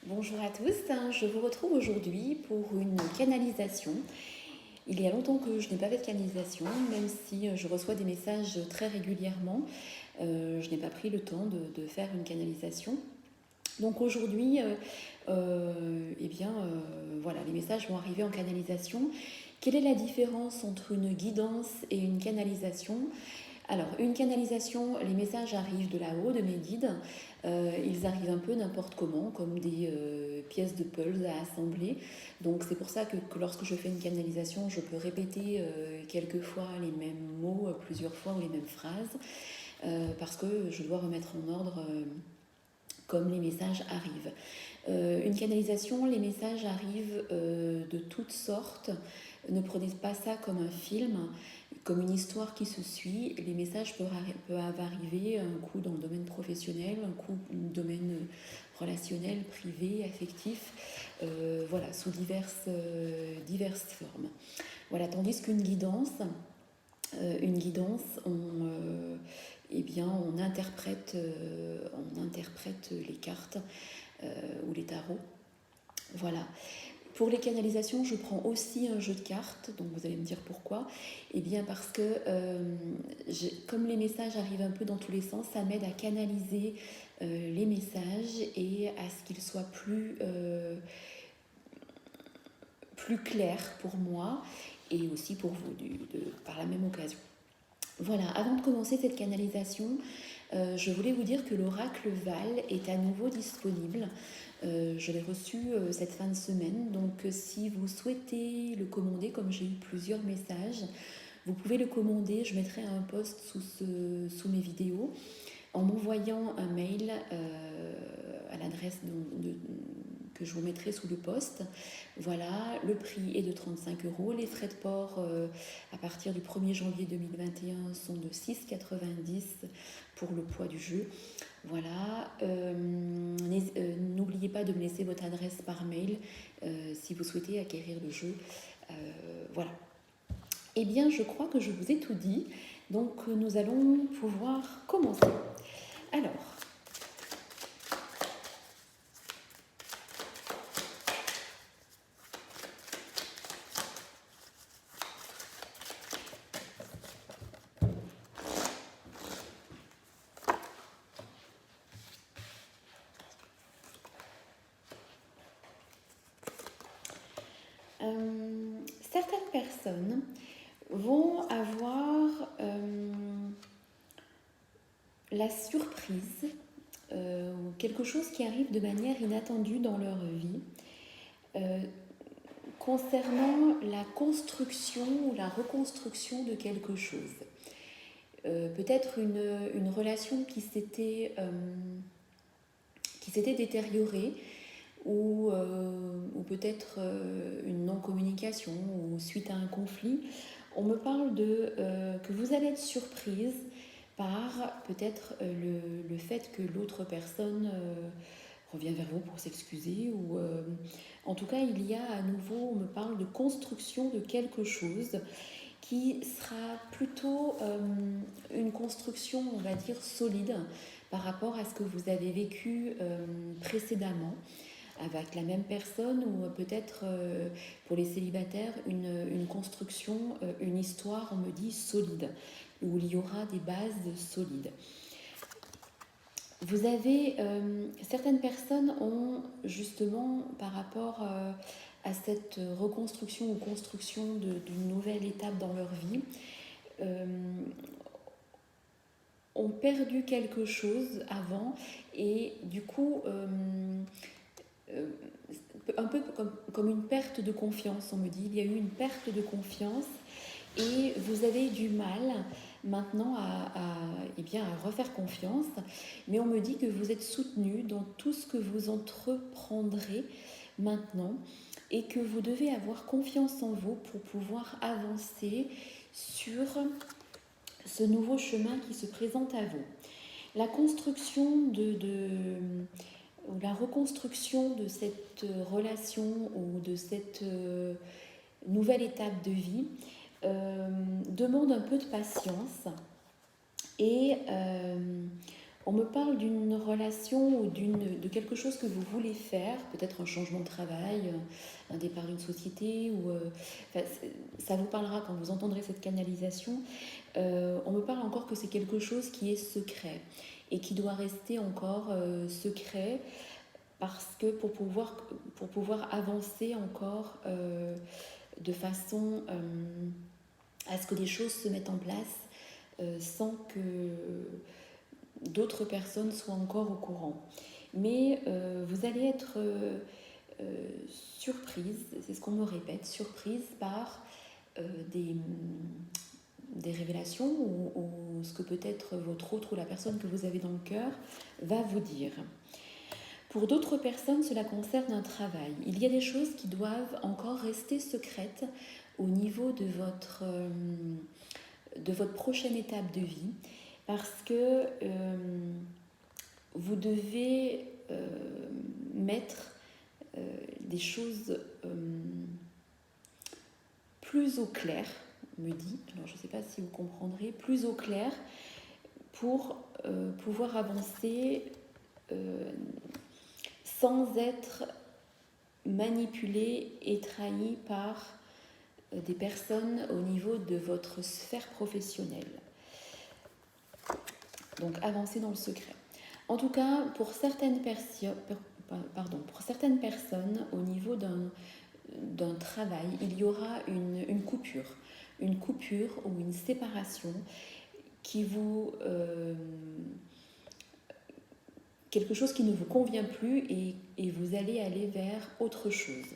Bonjour à tous, je vous retrouve aujourd'hui pour une canalisation. Il y a longtemps que je n'ai pas fait de canalisation, même si je reçois des messages très régulièrement. Je n'ai pas pris le temps de faire une canalisation. Donc aujourd'hui, voilà, les messages vont arriver en canalisation. Quelle est la différence entre une guidance et une canalisation ? Alors, une canalisation, les messages arrivent de là-haut, de mes guides. Ils arrivent un peu n'importe comment, comme des pièces de puzzle à assembler. Donc, c'est pour ça que lorsque je fais une canalisation, je peux répéter quelques fois les mêmes mots, plusieurs fois, ou les mêmes phrases, parce que je dois remettre en ordre comme les messages arrivent. Une canalisation, les messages arrivent de toutes sortes. Ne prenez pas ça comme un film, comme une histoire qui se suit. Les messages peuvent arriver un coup dans le domaine professionnel, un coup dans le domaine relationnel, privé, affectif, voilà, sous diverses formes. Voilà, tandis qu'une guidance, on interprète les cartes ou les tarots. Voilà. Pour les canalisations, je prends aussi un jeu de cartes, donc vous allez me dire pourquoi. Eh bien parce que comme les messages arrivent un peu dans tous les sens, ça m'aide à canaliser les messages et à ce qu'ils soient plus clairs pour moi et aussi pour vous par la même occasion. Voilà, avant de commencer cette canalisation, je voulais vous dire que l'oracle Val est à nouveau disponible. Je l'ai reçu cette fin de semaine, donc si vous souhaitez le commander, comme j'ai eu plusieurs messages, vous pouvez le commander. Je mettrai un post sous mes vidéos en m'envoyant un mail à l'adresse que je vous mettrai sous le post. Voilà, le prix est de 35 €. Les frais de port à partir du 1er janvier 2021 sont de 6,90 € pour le poids du jeu. Voilà, n'oubliez pas de me laisser votre adresse par mail si vous souhaitez acquérir le jeu. Voilà. Eh bien, je crois que je vous ai tout dit, donc nous allons pouvoir commencer. Alors, certaines personnes vont avoir la surprise ou quelque chose qui arrive de manière inattendue dans leur vie concernant la construction ou la reconstruction de quelque chose. Peut-être une relation qui s'était détériorée ou peut-être une non-communication ou suite à un conflit. On me parle que vous allez être surprise par peut-être le fait que l'autre personne revient vers vous pour s'excuser ou en tout cas il y a à nouveau, on me parle de construction de quelque chose qui sera plutôt une construction, on va dire, solide par rapport à ce que vous avez vécu précédemment avec la même personne ou peut-être pour les célibataires une construction, une histoire, on me dit, solide, où il y aura des bases solides. Vous avez, certaines personnes ont justement par rapport à cette reconstruction ou construction d'une nouvelle étape dans leur vie, ont perdu quelque chose avant et du coup un peu comme une perte de confiance, on me dit. Il y a eu une perte de confiance et vous avez du mal maintenant à refaire confiance. Mais on me dit que vous êtes soutenu dans tout ce que vous entreprendrez maintenant et que vous devez avoir confiance en vous pour pouvoir avancer sur ce nouveau chemin qui se présente à vous. La construction ou la reconstruction de cette relation ou de cette nouvelle étape de vie demande un peu de patience et On me parle d'une relation ou de quelque chose que vous voulez faire, peut-être un changement de travail, un départ d'une société, enfin, ça vous parlera quand vous entendrez cette canalisation. On me parle encore que c'est quelque chose qui est secret et qui doit rester encore secret parce que pour pouvoir avancer encore de façon à ce que des choses se mettent en place sans que d'autres personnes soient encore au courant. Mais vous allez être surprise, c'est ce qu'on me répète, surprise par des révélations ou ce que peut-être votre autre ou la personne que vous avez dans le cœur va vous dire. Pour d'autres personnes, cela concerne un travail. Il y a des choses qui doivent encore rester secrètes au niveau de votre prochaine étape de vie parce que vous devez mettre des choses plus au clair, me dit, alors je ne sais pas si vous comprendrez, plus au clair pour pouvoir avancer sans être manipulé et trahi par des personnes au niveau de votre sphère professionnelle. Donc avancer dans le secret. En tout cas, pour certaines personnes, au niveau d'un travail, il y aura une coupure ou une séparation qui vous... quelque chose qui ne vous convient plus et vous allez aller vers autre chose.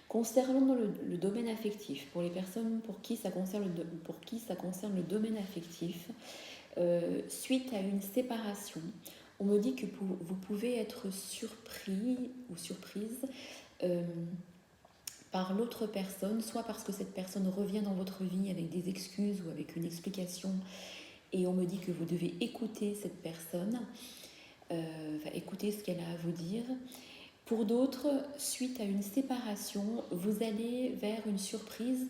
Concernant le domaine affectif, pour les personnes pour qui ça concerne le domaine affectif, suite à une séparation, on me dit que vous pouvez être surpris ou surprise par l'autre personne, soit parce que cette personne revient dans votre vie avec des excuses ou avec une explication, et on me dit que vous devez écouter cette personne, écouter ce qu'elle a à vous dire. Pour d'autres, suite à une séparation, vous allez vers une surprise,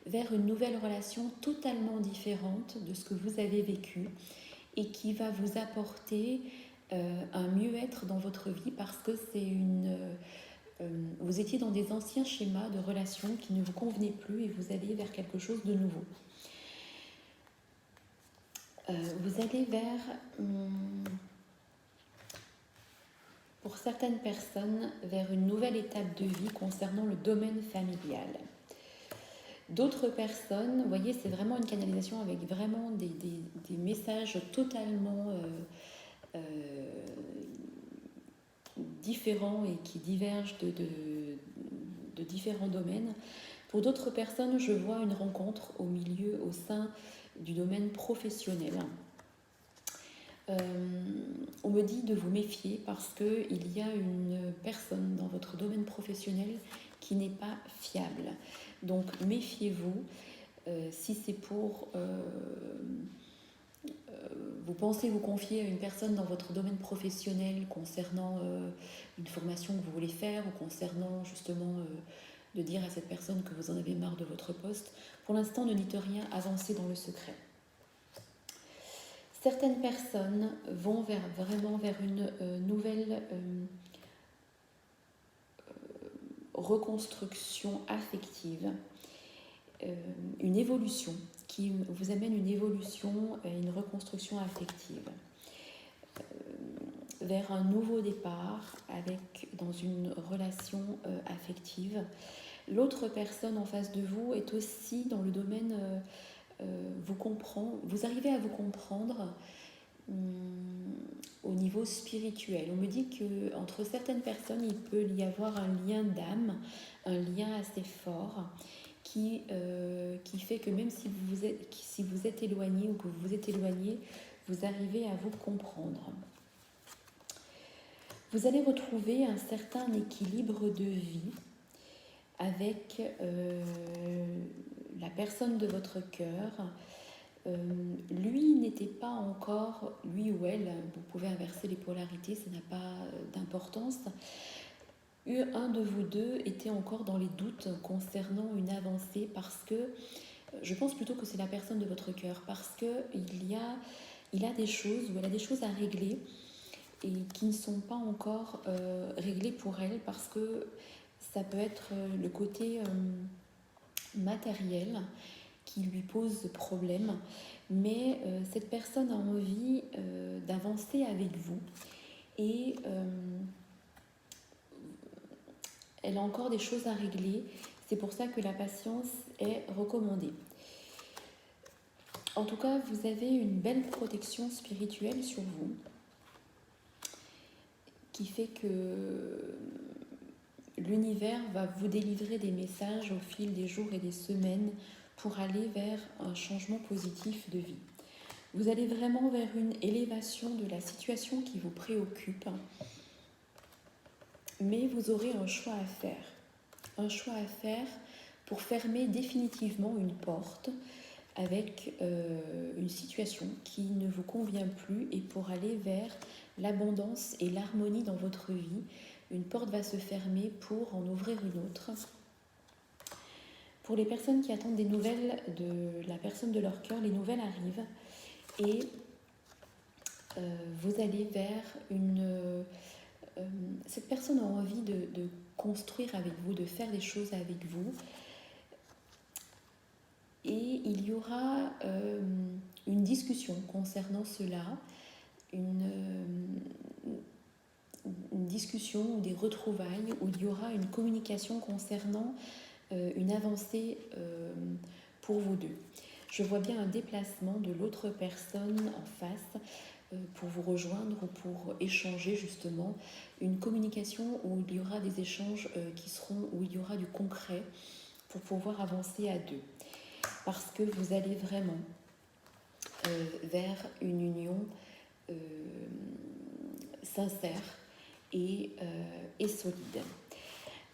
vers une nouvelle relation totalement différente de ce que vous avez vécu et qui va vous apporter un mieux-être dans votre vie parce que vous étiez dans des anciens schémas de relations qui ne vous convenaient plus et vous allez vers quelque chose de nouveau. Vous allez vers... pour certaines personnes, vers une nouvelle étape de vie concernant le domaine familial. D'autres personnes, vous voyez, c'est vraiment une canalisation avec vraiment des messages totalement différents et qui divergent de différents domaines. Pour d'autres personnes, je vois une rencontre au sein du domaine professionnel. On me dit de vous méfier parce qu'il y a une personne dans votre domaine professionnel qui n'est pas fiable. Donc méfiez-vous si c'est pour... vous pensez vous confier à une personne dans votre domaine professionnel concernant une formation que vous voulez faire ou concernant justement de dire à cette personne que vous en avez marre de votre poste. Pour l'instant, ne dites rien, avancez dans le secret. Certaines personnes vont vraiment vers une nouvelle reconstruction affective, une évolution qui vous amène une évolution et une reconstruction affective vers un nouveau départ dans une relation affective. L'autre personne en face de vous est aussi dans le domaine vous arrivez à vous comprendre au niveau spirituel. On me dit qu'entre certaines personnes, il peut y avoir un lien d'âme, un lien assez fort qui fait que même si vous êtes éloigné ou que vous vous êtes éloigné, vous arrivez à vous comprendre. Vous allez retrouver un certain équilibre de vie avec la personne de votre cœur. Lui n'était pas encore, lui ou elle, vous pouvez inverser les polarités, ça n'a pas d'importance. Un de vous deux était encore dans les doutes concernant une avancée parce que, je pense plutôt que c'est la personne de votre cœur, parce qu'il y a il a des choses ou elle a des choses à régler et qui ne sont pas encore réglées pour elle parce que ça peut être le côté matériel qui lui pose problème, mais cette personne a envie d'avancer avec vous et elle a encore des choses à régler. C'est pour ça que la patience est recommandée. En tout cas, vous avez une belle protection spirituelle sur vous qui fait que l'univers va vous délivrer des messages au fil des jours et des semaines pour aller vers un changement positif de vie. Vous allez vraiment vers une élévation de la situation qui vous préoccupe, mais vous aurez un choix à faire. Un choix à faire pour fermer définitivement une porte avec une situation qui ne vous convient plus et pour aller vers l'abondance et l'harmonie dans votre vie. Une porte va se fermer pour en ouvrir une autre. Pour les personnes qui attendent des nouvelles de la personne de leur cœur, les nouvelles arrivent et vous allez vers une... cette personne a envie de construire avec vous, de faire des choses avec vous. Et il y aura une discussion concernant cela, une discussion ou des retrouvailles où il y aura une communication concernant une avancée pour vous deux. Je vois bien un déplacement de l'autre personne en face pour vous rejoindre ou pour échanger justement, une communication où il y aura des échanges où il y aura du concret pour pouvoir avancer à deux. Parce que vous allez vraiment vers une union sincère et solide.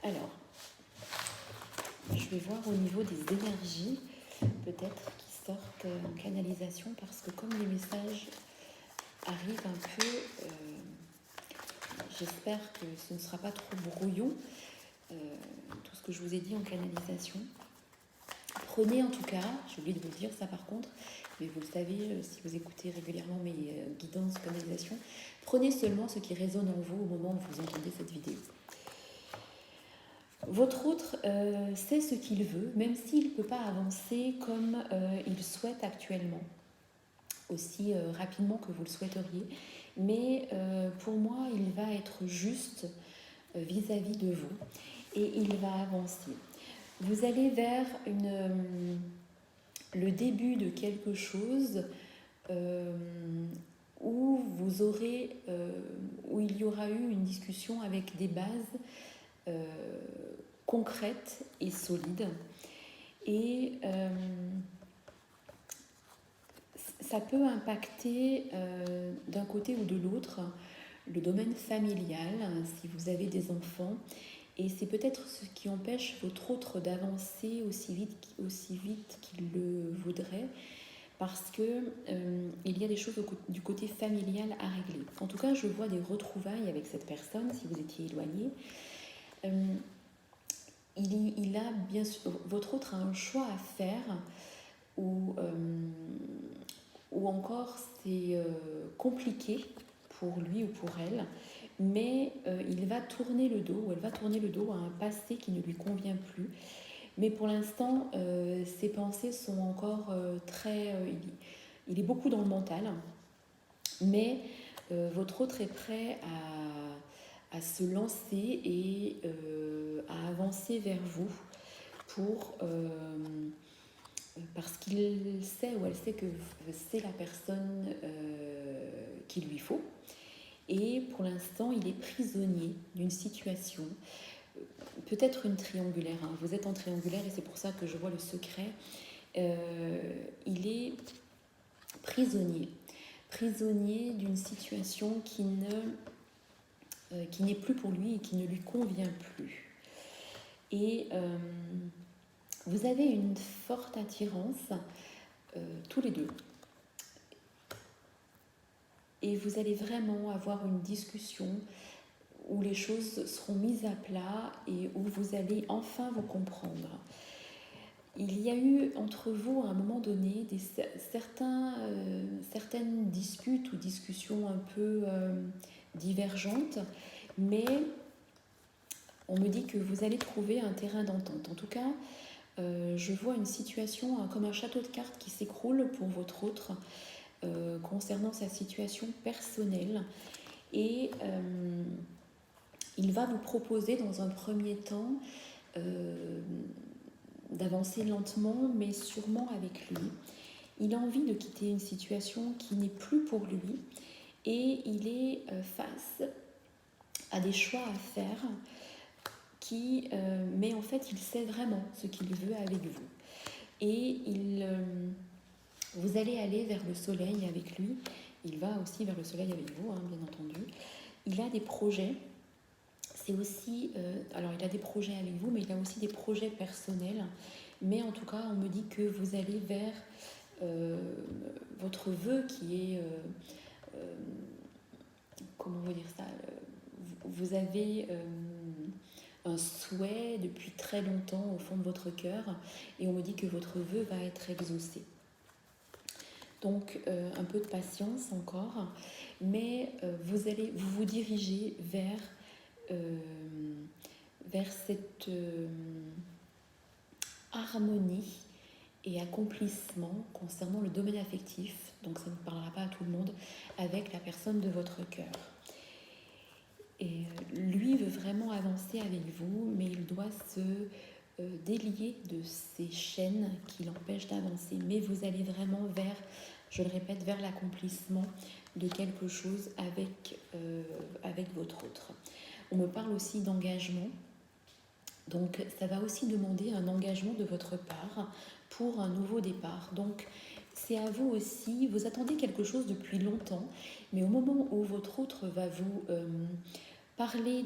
Alors, je vais voir au niveau des énergies, peut-être qui sortent en canalisation, parce que comme les messages arrivent un peu, j'espère que ce ne sera pas trop brouillon, tout ce que je vous ai dit en canalisation. Prenez en tout cas, j'ai oublié de vous le dire ça par contre, mais vous le savez si vous écoutez régulièrement mes guidances canalisation, prenez seulement ce qui résonne en vous au moment où vous entendez cette vidéo. Votre autre sait ce qu'il veut, même s'il ne peut pas avancer comme il souhaite actuellement, aussi rapidement que vous le souhaiteriez, mais pour moi il va être juste vis-à-vis de vous et il va avancer. Vous allez vers le début de quelque chose où il y aura eu une discussion avec des bases concrètes et solides. Et ça peut impacter d'un côté ou de l'autre le domaine familial, si vous avez des enfants. Et c'est peut-être ce qui empêche votre autre d'avancer aussi vite qu'il le voudrait, parce que il y a des choses du côté familial à régler. En tout cas, je vois des retrouvailles avec cette personne, si vous étiez éloigné. Il a bien sûr, votre autre a un choix à faire, ou encore c'est compliqué pour lui ou pour elle, mais il va tourner le dos, ou elle va tourner le dos à un passé qui ne lui convient plus. Mais pour l'instant, ses pensées sont encore très... il est beaucoup dans le mental, mais votre autre est prêt à se lancer et à avancer vers vous parce qu'il sait ou elle sait que c'est la personne qu'il lui faut. Et pour l'instant, il est prisonnier d'une situation, peut-être une triangulaire. Hein. Vous êtes en triangulaire et c'est pour ça que je vois le secret. Il est prisonnier d'une situation qui n'est plus pour lui et qui ne lui convient plus. Et vous avez une forte attirance, tous les deux. Et vous allez vraiment avoir une discussion où les choses seront mises à plat et où vous allez enfin vous comprendre. Il y a eu entre vous à un moment donné certaines disputes ou discussions un peu divergentes, mais on me dit que vous allez trouver un terrain d'entente. En tout cas, je vois une situation comme un château de cartes qui s'écroule pour votre autre concernant sa situation personnelle. Et il va vous proposer dans un premier temps d'avancer lentement, mais sûrement avec lui. Il a envie de quitter une situation qui n'est plus pour lui et il est face à des choix à faire mais en fait il sait vraiment ce qu'il veut avec vous. Et vous allez aller vers le soleil avec lui. Il va aussi vers le soleil avec vous, hein, bien entendu. Il a des projets. C'est aussi, alors il a des projets avec vous, mais il a aussi des projets personnels. Mais en tout cas, on me dit que vous allez vers votre vœu qui est, comment vous dire ça, vous avez un souhait depuis très longtemps au fond de votre cœur et on me dit que votre vœu va être exaucé. Donc un peu de patience encore, mais vous vous dirigez vers cette harmonie et accomplissement concernant le domaine affectif, donc ça ne parlera pas à tout le monde, avec la personne de votre cœur. Et lui veut vraiment avancer avec vous, mais il doit se délier de ces chaînes qui l'empêchent d'avancer. Mais vous allez vraiment vers, je le répète, vers l'accomplissement de quelque chose avec votre autre. On me parle aussi d'engagement. Donc ça va aussi demander un engagement de votre part pour un nouveau départ. Donc c'est à vous aussi, vous attendez quelque chose depuis longtemps, mais au moment où votre autre va vous parler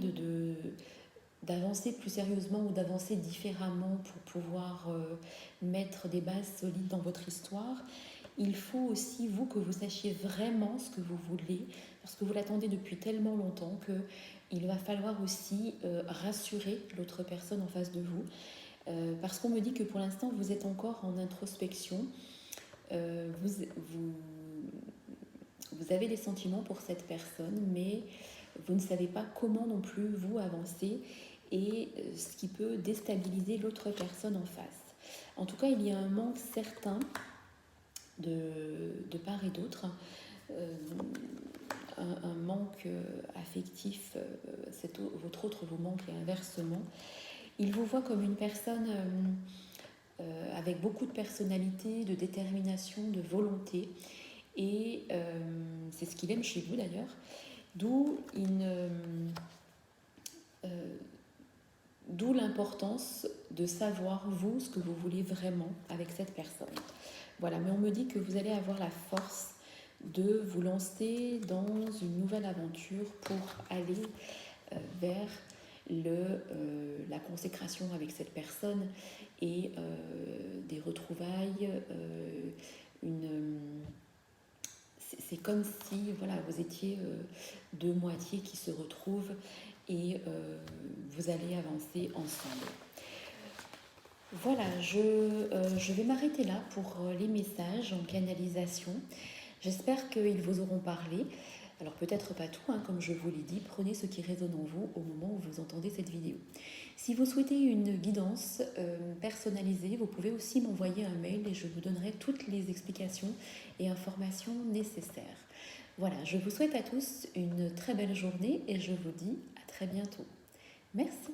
d'avancer plus sérieusement ou d'avancer différemment pour pouvoir mettre des bases solides dans votre histoire, il faut aussi, vous, que vous sachiez vraiment ce que vous voulez, parce que vous l'attendez depuis tellement longtemps qu'il va falloir aussi rassurer l'autre personne en face de vous, parce qu'on me dit que pour l'instant, vous êtes encore en introspection, vous avez des sentiments pour cette personne, mais vous ne savez pas comment non plus vous avancer et ce qui peut déstabiliser l'autre personne en face. En tout cas, il y a un manque certain de part et d'autre, un manque affectif, votre autre vous manque et inversement. Il vous voit comme une personne avec beaucoup de personnalité, de détermination, de volonté, et c'est ce qu'il aime chez vous d'ailleurs, d'où l'importance de savoir, vous, ce que vous voulez vraiment avec cette personne. Voilà, mais on me dit que vous allez avoir la force de vous lancer dans une nouvelle aventure pour aller vers la consécration avec cette personne et des retrouvailles. C'est comme si voilà, vous étiez deux moitiés qui se retrouvent et vous allez avancer ensemble. Voilà, je vais m'arrêter là pour les messages en canalisation. J'espère qu'ils vous auront parlé. Alors peut-être pas tout, hein, comme je vous l'ai dit, prenez ce qui résonne en vous au moment où vous entendez cette vidéo. Si vous souhaitez une guidance personnalisée, vous pouvez aussi m'envoyer un mail et je vous donnerai toutes les explications et informations nécessaires. Voilà, je vous souhaite à tous une très belle journée et je vous dis à très bientôt. Merci.